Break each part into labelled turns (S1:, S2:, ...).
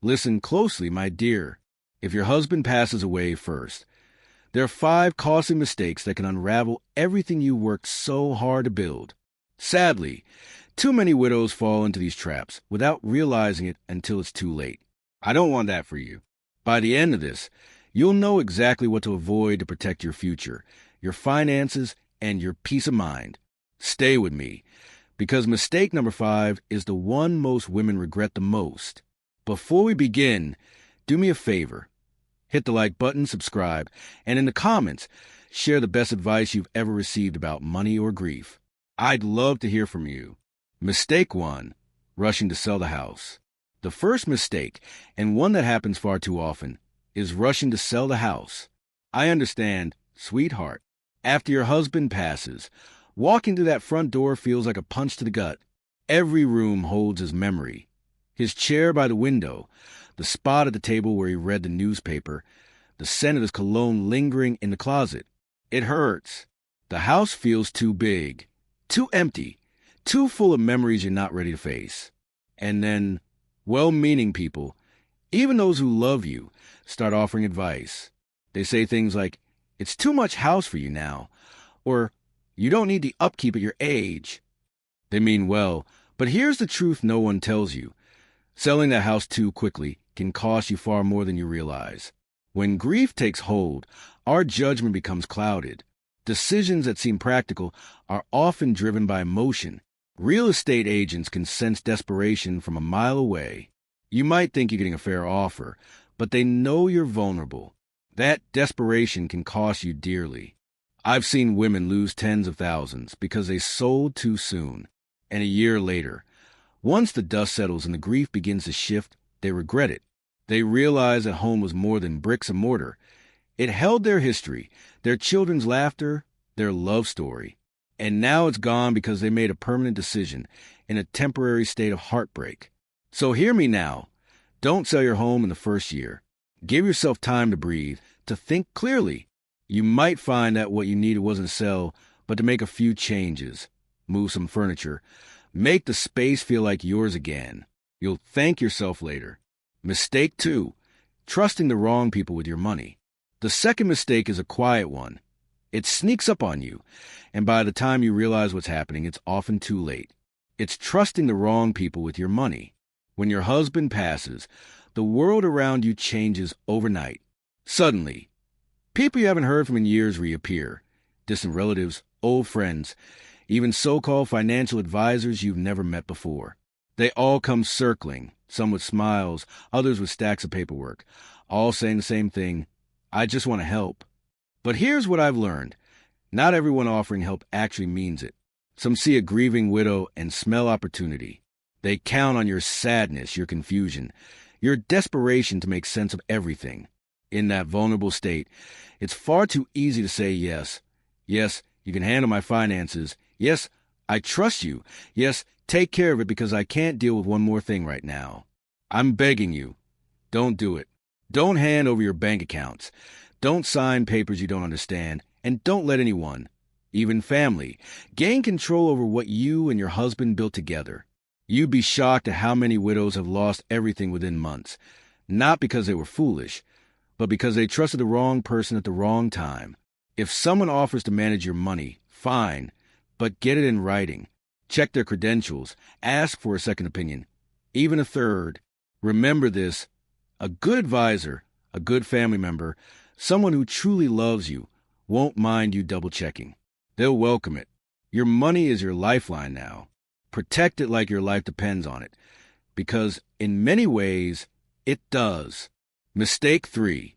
S1: Listen closely, my dear. If your husband passes away first, there are 5 costly mistakes that can unravel everything you worked so hard to build. Sadly, too many widows fall into these traps without realizing it until it's too late. I don't want that for you. By the end of this, you'll know exactly what to avoid to protect your future, your finances, and your peace of mind. Stay with me, because mistake number 5 is the one most women regret the most. Before we begin, do me a favor. Hit the like button, subscribe, and in the comments, share the best advice you've ever received about money or grief. I'd love to hear from you. Mistake 1, rushing to sell the house. The first mistake, and one that happens far too often, is rushing to sell the house. I understand, sweetheart. After your husband passes, walking through that front door feels like a punch to the gut. Every room holds his memory. His chair by the window, the spot at the table where he read the newspaper, the scent of his cologne lingering in the closet. It hurts. The house feels too big, too empty, too full of memories you're not ready to face. And then, well-meaning people, even those who love you, start offering advice. They say things like, "It's too much house for you now," or "You don't need the upkeep at your age." They mean well, but here's the truth no one tells you. Selling that house too quickly can cost you far more than you realize. When grief takes hold, our judgment becomes clouded. Decisions that seem practical are often driven by emotion. Real estate agents can sense desperation from a mile away. You might think you're getting a fair offer, but they know you're vulnerable. That desperation can cost you dearly. I've seen women lose tens of thousands because they sold too soon. And a year later, once the dust settles and the grief begins to shift, they regret it. They realize that home was more than bricks and mortar. It held their history, their children's laughter, their love story. And now it's gone because they made a permanent decision in a temporary state of heartbreak. So hear me now. Don't sell your home in the first year. Give yourself time to breathe, to think clearly. You might find that what you needed wasn't to sell, but to make a few changes. Move some furniture. Make the space feel like yours again. You'll thank yourself later. Mistake 2, trusting the wrong people with your money. The second mistake is a quiet one. It sneaks up on you, and by the time you realize what's happening, it's often too late. It's trusting the wrong people with your money. When your husband passes, the world around you changes overnight. Suddenly, people you haven't heard from in years reappear. Distant relatives, old friends, even so-called financial advisors you've never met before. They all come circling, some with smiles, others with stacks of paperwork, all saying the same thing, "I just want to help." But here's what I've learned. Not everyone offering help actually means it. Some see a grieving widow and smell opportunity. They count on your sadness, your confusion, your desperation to make sense of everything. In that vulnerable state, it's far too easy to say yes. Yes, you can handle my finances. Yes, I trust you. Yes, take care of it because I can't deal with one more thing right now. I'm begging you. Don't do it. Don't hand over your bank accounts. Don't sign papers you don't understand. And don't let anyone, even family, gain control over what you and your husband built together. You'd be shocked at how many widows have lost everything within months, not because they were foolish, but because they trusted the wrong person at the wrong time. If someone offers to manage your money, fine, but get it in writing. Check their credentials. Ask for a second opinion, even a third. Remember this, a good advisor, a good family member, someone who truly loves you, won't mind you double-checking. They'll welcome it. Your money is your lifeline now. Protect it like your life depends on it, because in many ways, it does. Mistake 3,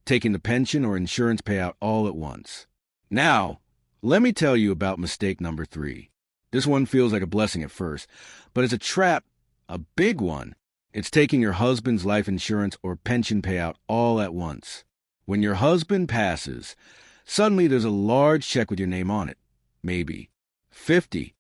S1: taking the pension or insurance payout all at once. Now, let me tell you about mistake number 3. This one feels like a blessing at first, but it's a trap, a big one. It's taking your husband's life insurance or pension payout all at once. When your husband passes, suddenly there's a large check with your name on it. Maybe 50,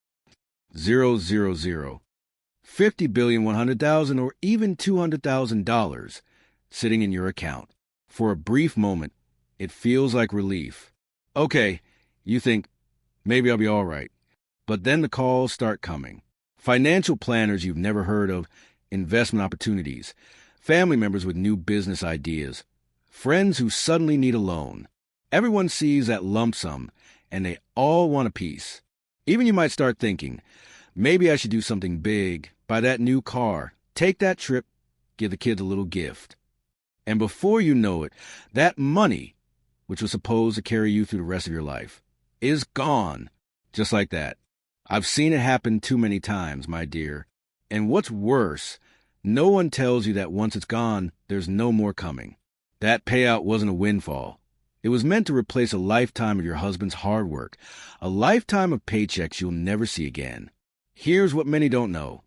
S1: 000, 50,100,000, or even $200,000 sitting in your account. For a brief moment, it feels like relief. Okay, you think, maybe I'll be all right. But then the calls start coming. Financial planners you've never heard of, investment opportunities, family members with new business ideas, friends who suddenly need a loan. Everyone sees that lump sum, and they all want a piece. Even you might start thinking, maybe I should do something big, buy that new car, take that trip, give the kids a little gift. And before you know it, that money, which was supposed to carry you through the rest of your life, is gone. Just like that. I've seen it happen too many times, my dear. And what's worse, no one tells you that once it's gone, there's no more coming. That payout wasn't a windfall. It was meant to replace a lifetime of your husband's hard work, a lifetime of paychecks you'll never see again. Here's what many don't know.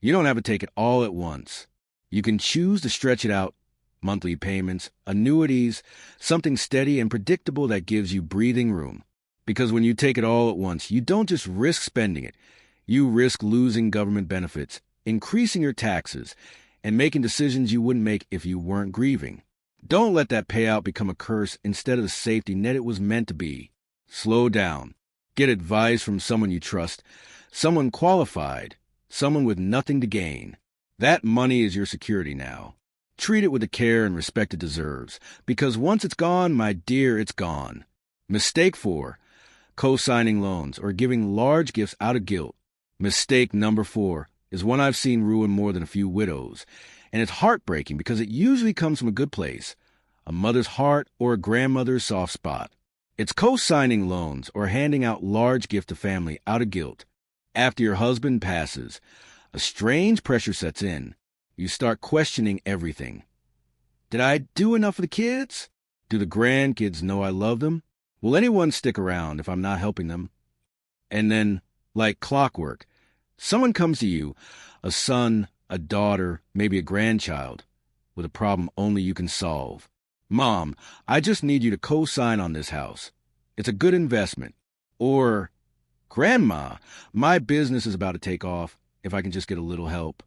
S1: You don't have to take it all at once. You can choose to stretch it out. Monthly payments, annuities, something steady and predictable that gives you breathing room. Because when you take it all at once, you don't just risk spending it. You risk losing government benefits, increasing your taxes, and making decisions you wouldn't make if you weren't grieving. Don't let that payout become a curse instead of the safety net it was meant to be. Slow down. Get advice from someone you trust, someone qualified, someone with nothing to gain. That money is your security now. Treat it with the care and respect it deserves, because once it's gone, my dear, it's gone. Mistake 4, co-signing loans or giving large gifts out of guilt. Mistake number 4 is one I've seen ruin more than a few widows, and it's heartbreaking because it usually comes from a good place, a mother's heart or a grandmother's soft spot. It's co-signing loans or handing out large gifts to family out of guilt. After your husband passes, a strange pressure sets in. You start questioning everything. Did I do enough for the kids? Do the grandkids know I love them? Will anyone stick around if I'm not helping them? And then, like clockwork, someone comes to you, a son, a daughter, maybe a grandchild, with a problem only you can solve. Mom, I just need you to co-sign on this house. It's a good investment. Or, Grandma, my business is about to take off if I can just get a little help.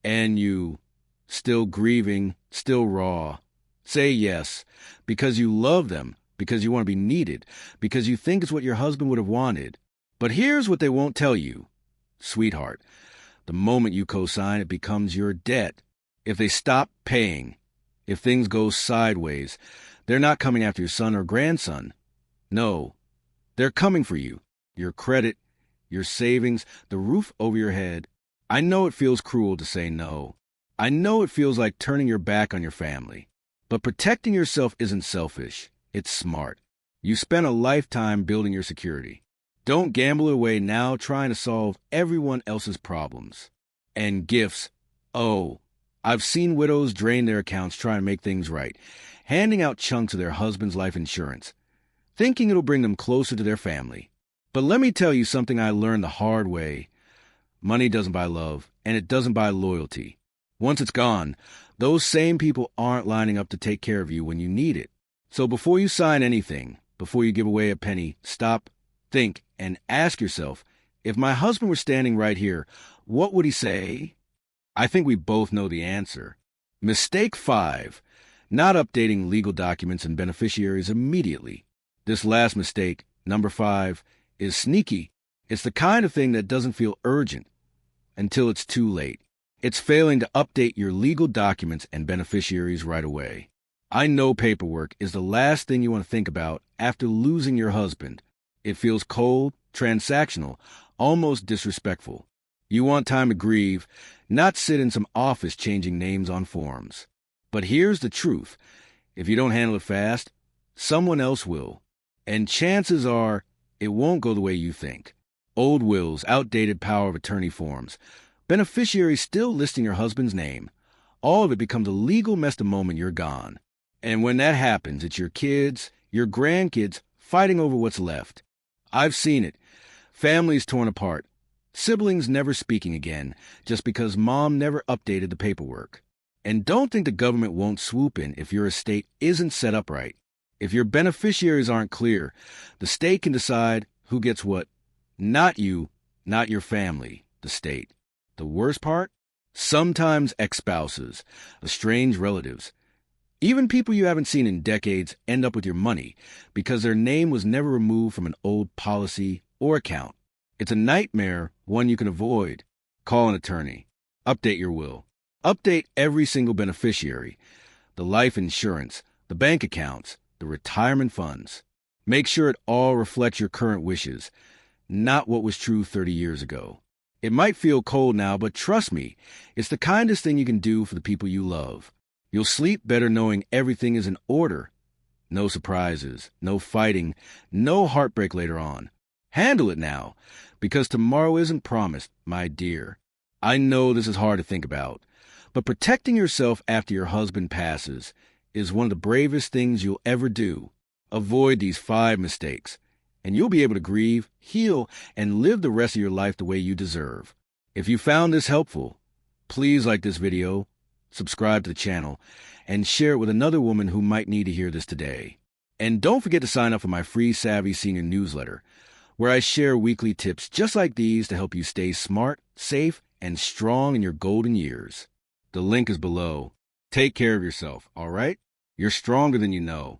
S1: And you, still grieving, still raw, say yes, because you love them, because you want to be needed, because you think it's what your husband would have wanted. But here's what they won't tell you. Sweetheart, the moment you co-sign, it becomes your debt. If they stop paying, if things go sideways, they're not coming after your son or grandson. No, they're coming for you, your credit, your savings, the roof over your head. I know it feels cruel to say no. I know it feels like turning your back on your family. But protecting yourself isn't selfish. It's smart. You spent a lifetime building your security. Don't gamble away now trying to solve everyone else's problems. And gifts. Oh, I've seen widows drain their accounts trying to make things right, handing out chunks of their husband's life insurance, thinking it'll bring them closer to their family. But let me tell you something I learned the hard way. Money doesn't buy love, and it doesn't buy loyalty. Once it's gone, those same people aren't lining up to take care of you when you need it. So before you sign anything, before you give away a penny, stop, think, and ask yourself, if my husband were standing right here, what would he say? I think we both know the answer. Mistake 5, not updating legal documents and beneficiaries immediately. This last mistake, number 5, is sneaky. It's the kind of thing that doesn't feel urgent until it's too late. It's failing to update your legal documents and beneficiaries right away. I know paperwork is the last thing you want to think about after losing your husband. It feels cold, transactional, almost disrespectful. You want time to grieve, not sit in some office changing names on forms. But here's the truth. If you don't handle it fast, someone else will. And chances are it won't go the way you think. Old wills, outdated power of attorney forms, beneficiaries still listing your husband's name. All of it becomes a legal mess the moment you're gone. And when that happens, it's your kids, your grandkids fighting over what's left. I've seen it. Families torn apart. Siblings never speaking again just because mom never updated the paperwork. And don't think the government won't swoop in if your estate isn't set up right. If your beneficiaries aren't clear, the state can decide who gets what. Not you, not your family, the state. The worst part? Sometimes ex-spouses, estranged relatives, even people you haven't seen in decades end up with your money because their name was never removed from an old policy or account. It's a nightmare, one you can avoid. Call an attorney. Update your will. Update every single beneficiary, the life insurance, the bank accounts, the retirement funds. Make sure it all reflects your current wishes, not what was true 30 years ago. It might feel cold now, but trust me, it's the kindest thing you can do for the people you love. You'll sleep better knowing everything is in order. No surprises, no fighting, no heartbreak later on. Handle it now, because tomorrow isn't promised, my dear. I know this is hard to think about, but protecting yourself after your husband passes is one of the bravest things you'll ever do. Avoid these 5 mistakes, and you'll be able to grieve, heal, and live the rest of your life the way you deserve. If you found this helpful, please like this video, subscribe to the channel, and share it with another woman who might need to hear this today. And don't forget to sign up for my free Savvy Senior newsletter, where I share weekly tips just like these to help you stay smart, safe, and strong in your golden years. The link is below. Take care of yourself, all right? You're stronger than you know.